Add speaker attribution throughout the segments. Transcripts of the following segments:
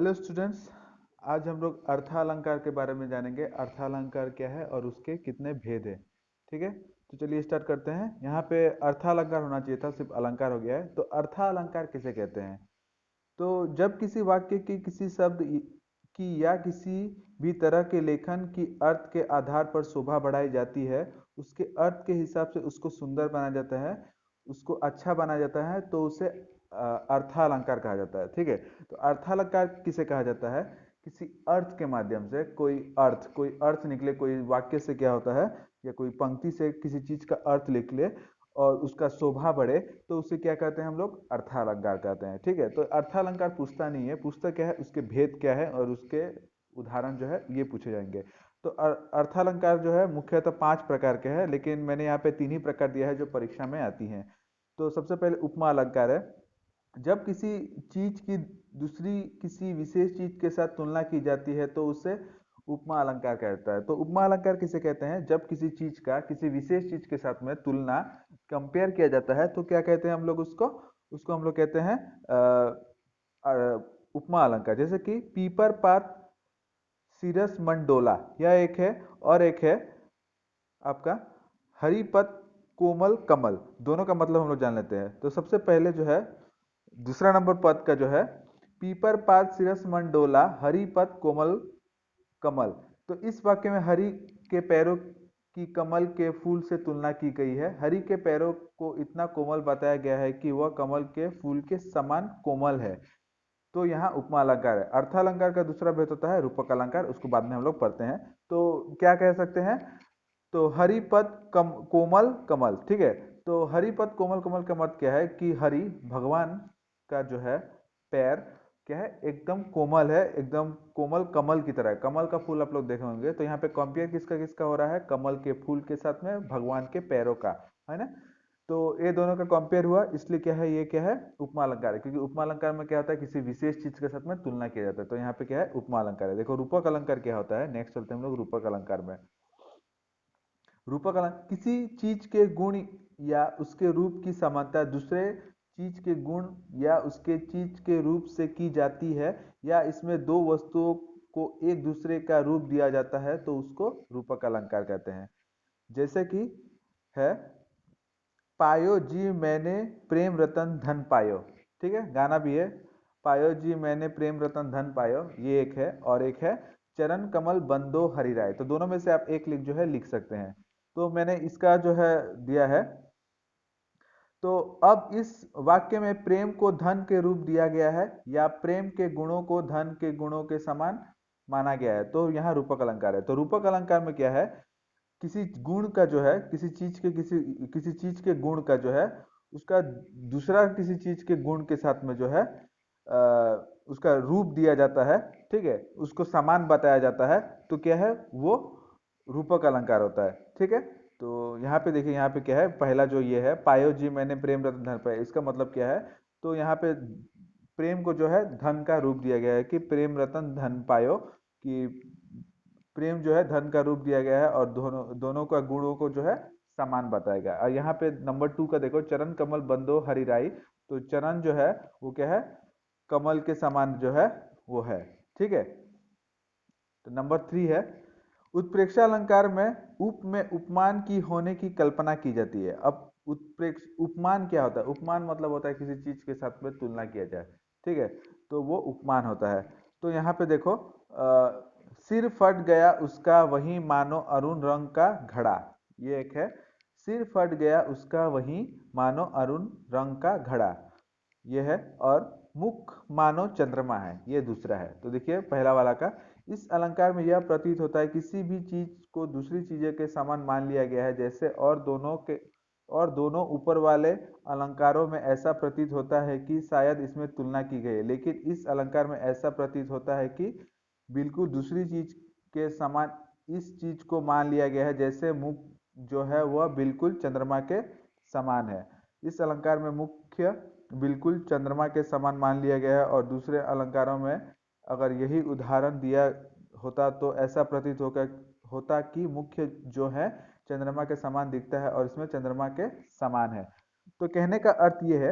Speaker 1: Hello students, आज हम लोग अर्थालंकार के बारे में जानेंगे। अर्थालंकार क्या है और उसके कितने भेद है। ठीक है, तो चलिए स्टार्ट करते हैं। यहाँ पे अर्थालंकार होना चाहिए था, सिर्फ अलंकार हो गया है। तो अर्थालंकार किसे कहते हैं? तो जब किसी वाक्य की किसी शब्द की या किसी भी तरह के लेखन की अर्थ के आधार पर शोभा बढ़ाई जाती है, उसके अर्थ के हिसाब से उसको सुंदर बनाया जाता है, उसको अच्छा बनाया जाता है, तो उसे अर्थालंकार कहा जाता है। ठीक है, तो अर्थालंकार किसे कहा जाता है? किसी अर्थ के माध्यम से कोई अर्थ निकले, कोई वाक्य से क्या होता है, या कोई पंक्ति से किसी चीज का अर्थ लिख ले और उसका शोभा बढ़े, तो उसे क्या कहते हैं हम लोग? अर्थालंकार कहते हैं। ठीक है, तो अर्थालंकार पूछता नहीं है, पूछता क्या है, उसके भेद क्या है और उसके उदाहरण जो है ये पूछे जाएंगे। तो अर्थालंकार जो है मुख्यतः 5 प्रकार के हैं, लेकिन मैंने यहाँ पे 3 ही प्रकार दिया है जो परीक्षा में आती हैं। तो सबसे पहले उपमा अलंकार है। जब किसी चीज की दूसरी किसी विशेष चीज के साथ तुलना की जाती है तो उसे उपमा अलंकार कहता है। तो उपमा अलंकार किसे कहते हैं? जब किसी चीज का किसी विशेष चीज के साथ में तुलना, कंपेयर किया जाता है, तो क्या कहते हैं हम लोग उसको? उसको हम लोग कहते हैं उपमा अलंकार। जैसे कि पीपर पात सिरस मंडोला, यह एक है। और एक है आपका हरिपत कोमल कमल। दोनों का मतलब हम लोग जान लेते हैं। तो सबसे पहले जो है दूसरा नंबर पद का जो है पीपर पात सिरस मंडोला हरिपत कोमल कमल। तो इस वाक्य में हरि के पैरों की कमल के फूल से तुलना की गई है। हरि के पैरों को इतना कोमल बताया गया है कि वह कमल के फूल के समान कोमल है। तो यहाँ उपमा अलंकार है। अर्थालंकार का दूसरा भेद होता है रूपक अलंकार, उसको बाद में हम लोग पढ़ते हैं। तो क्या कह सकते हैं? तो हरिपद कोमल कमल। ठीक है, तो हरिपद कोमल कमल का मत क्या है कि हरि भगवान का जो है पैर क्या है, एकदम कोमल है, एकदम कोमल कमल की तरह है। कमल का फूल आप लोग देखे होंगे। तो यहाँ पे कंपेयर किसका किसका हो रहा है? कमल के फूल के साथ में भगवान के पैरों का, है ना। तो ये दोनों का कंपेयर हुआ, इसलिए क्या है, ये क्या है, उपमा अलंकार है। क्योंकि उपमा अलंकार में क्या होता है, किसी विशेष चीज के साथ में तुलना किया जाता है। तो यहाँ पे क्या है, उपमा अलंकार है। देखो रूपक अलंकार क्या होता है, नेक्स्ट चलते हैं हम लोग रूपक अलंकार में। रूपक अलंकार किसी चीज के गुण या उसके रूप की समानता दूसरे चीज के गुण या उसके चीज के रूप से की जाती है, या इसमें दो वस्तुओं को एक दूसरे का रूप दिया जाता है, तो उसको रूपक अलंकार कहते हैं। जैसे कि है पायो जी मैंने प्रेम रतन धन पायो। ठीक है, गाना भी है, पायो जी मैंने प्रेम रतन धन पायो, ये एक है। और एक है चरण कमल बंदो हरि राय। तो दोनों में से आप एक लिख जो है लिख सकते हैं। तो मैंने इसका जो है दिया है। तो अब इस वाक्य में प्रेम को धन के रूप दिया गया है या प्रेम के गुणों को धन के गुणों के समान माना गया है, तो यहाँ रूपक अलंकार है। तो रूपक अलंकार में क्या है, किसी गुण का जो है, किसी किसी चीज के गुण का जो है उसका दूसरा किसी चीज के गुण के साथ में जो है उसका रूप दिया जाता है। ठीक है, उसको समान बताया जाता है, तो क्या है वो रूपक अलंकार होता है। ठीक है, तो यहाँ पे देखिए, यहाँ पे क्या है, पहला जो ये है पायो जी मैंने प्रेम रत्न धन पाया, इसका मतलब क्या है? तो यहाँ पे प्रेम को जो है धन का रूप दिया गया है कि प्रेम रतन धन पायो, कि प्रेम जो है धन का रूप दिया गया है और दोनों दोनों का गुणों को जो है समान बताएगा। और यहाँ पे नंबर 2 का देखो, चरण कमल बंदो हरिराई। तो चरण जो है वो क्या है, कमल के समान जो है वो है। ठीक है, तो नंबर 3 है उत्प्रेक्षा अलंकार में उपमान की होने की कल्पना की जाती है। अब उत्प्रेक्ष उपमान क्या होता है? उपमान मतलब होता है किसी चीज के साथ में तुलना किया जाए। ठीक है, तो वो उपमान होता है। तो यहाँ पे देखो सिर फट गया उसका वही मानो अरुण रंग का घड़ा, ये एक है। सिर फट गया उसका वही मानो अरुण रंग का घड़ा, ये है। और मुख मानो चंद्रमा है, ये दूसरा है। तो देखिए पहला वाला का, इस अलंकार में यह प्रतीत होता है किसी भी चीज को दूसरी चीजें के समान मान लिया गया है, जैसे और दोनों ऊपर वाले अलंकारों में ऐसा प्रतीत होता है कि शायद इसमें तुलना की गई है, लेकिन इस अलंकार में ऐसा प्रतीत होता है कि बिल्कुल दूसरी चीज के समान इस चीज को मान लिया गया है, जैसे मुख जो है वह बिल्कुल चंद्रमा के समान है। इस अलंकार में मुख्य बिल्कुल चंद्रमा के समान मान लिया गया है, और दूसरे अलंकारों में अगर यही उदाहरण दिया होता तो ऐसा प्रतीत होता कि मुख्य जो है चंद्रमा के समान दिखता है और इसमें चंद्रमा के समान है। तो कहने का अर्थ ये है,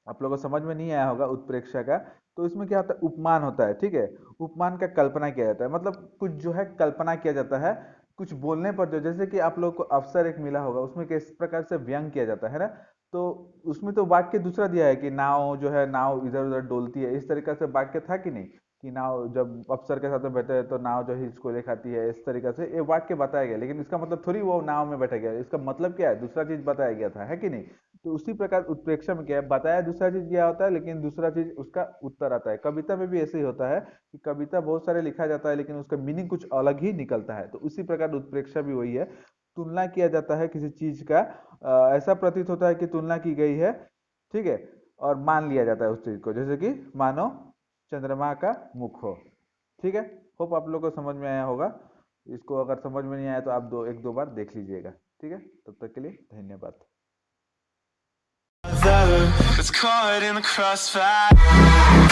Speaker 1: आप लोगों को समझ में नहीं आया होगा उत्प्रेक्षा का। तो इसमें क्या होता है, उपमान होता है, ठीक है। उपमान का कल्पना किया जाता है, मतलब कुछ जो है कल्पना किया जाता है, कुछ बोलने पर जो, जैसे कि आप लोग को अवसर एक मिला होगा, उसमें किस प्रकार से व्यंग किया जाता है ना। तो उसमें तो वाक्य दूसरा दिया है कि नाव जो है, नाव इधर उधर डोलती है, इस तरीका से वाक्य था कि नहीं, कि नाव जब अफसर के साथ में बैठे तो नाव जो है हिचकोले खाती है, इस तरीका से ये वाक्य बताया गया, लेकिन इसका मतलब थोड़ी वो नाव में बैठा गया, इसका मतलब क्या है, दूसरा चीज बताया गया था, है कि नहीं। तो उसी प्रकार उत्प्रेक्षा में क्या है, बताया दूसरा चीज गया होता है, लेकिन दूसरा चीज उसका उत्तर आता है। कविता में भी ऐसे ही होता है कि कविता बहुत सारे लिखा जाता है, लेकिन उसका मीनिंग कुछ अलग ही निकलता है। तो उसी प्रकार उत्प्रेक्षा भी वही है, तुलना किया जाता है किसी चीज का, ऐसा प्रतीत होता है कि तुलना की गई है, ठीक है, और मान लिया जाता है उस चीज को, जैसे कि मानो चंद्रमा का मुख हो। ठीक है, होप आप लोग को समझ में आया होगा। इसको अगर समझ में नहीं आया तो आप एक दो बार देख लीजिएगा। ठीक है, तब तक के लिए धन्यवाद।
Speaker 2: Was caught in the crossfire